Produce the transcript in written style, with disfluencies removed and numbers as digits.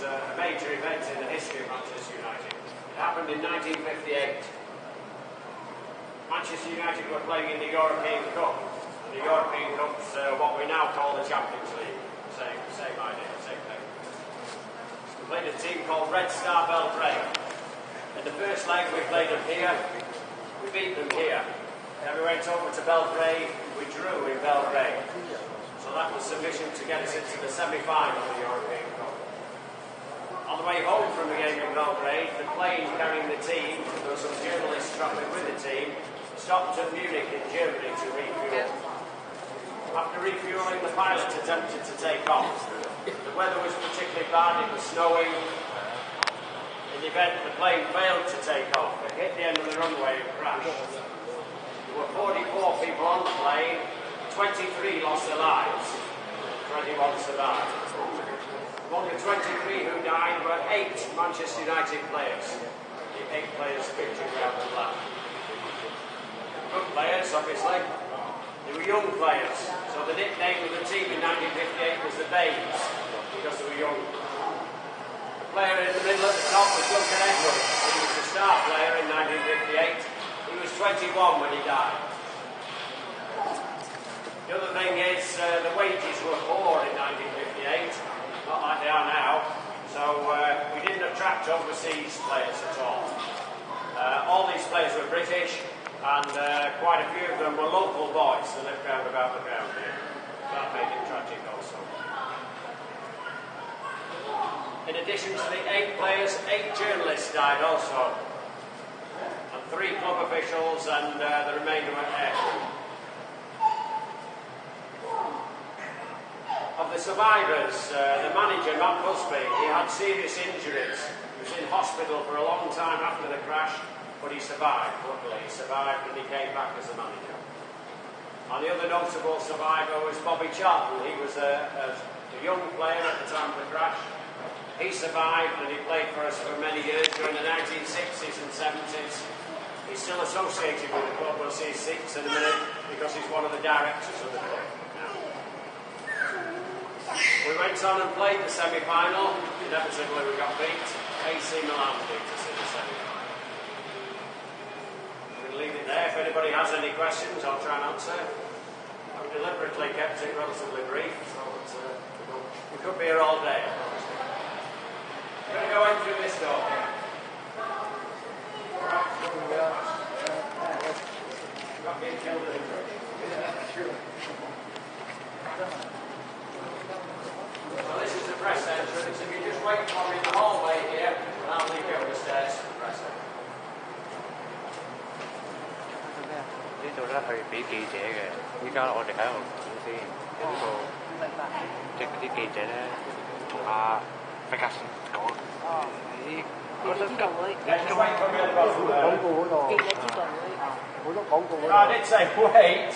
was a major event in the history of Manchester United. It happened in 1958. Manchester United were playing in the European Cup. And the European Cup's what we now call the Champions League. Same idea, same thing. We played a team called Red Star Belgrade. In the first leg we played them here. We beat them here. Then we went over to Belgrade. We drew in Belgrade. So that was sufficient to get us into the semi-final of the European Cup. On the way home from the game in Belgrade, the plane carrying the team, there were some journalists travelling with the team, stopped at Munich in Germany to refuel. After refueling, the pilot attempted to take off. The weather was particularly bad, it was snowing. In the event, the plane failed to take off. It hit the end of the runway and crashed. There were 44 people on the plane, 23 lost their lives, 21 survived. Among the 23 who died were 8 Manchester United players. The 8 players pictured around the flag. Good players, obviously. They were young players, so the nickname of the team in 1958 was the Babes, because they were young. The player in the middle at the top was Duncan Edwards. He was the star player in 1958. He was 21 when he died. The other thing is the wages were poor in 1958, not like they are now, so we didn't attract overseas players at all. All these players were British, and quite a few of them were local boys that lived round about the ground here. That made it tragic also. In addition to the 8 players, 8 journalists died also, and 3 club officials, and the remainder were aircrew. Of the survivors, the manager, Matt Busby, he had serious injuries. He was in hospital for a long time after the crash, but he survived, luckily. He survived and he came back as a manager. And the other notable survivor was Bobby Charlton. He was a young player at the time of the crash. He survived and he played for us for many years during the 1960s and 70s. He's still associated with the club. We'll see his seats in a minute because he's one of the directors of the club. We went on and played the semi-final. Inevitably we got beat. AC Milan beat us in the semi-final. We'll leave it there. If anybody has any questions, I'll try and answer. I've deliberately kept it relatively brief, so that we could be here all day. We're going to go in through this door. Got being killed in the So this is the press entrance. If you just wait for me in the hallway here, and I'll leave you up the stairs to the press entrance. 呢度咧係俾記者嘅，依家我哋喺度講先，呢個即係啲記者咧同阿費格遜講，啲嗰啲廣告嗰度，記者招待會好多廣告嗰度。I did say wait.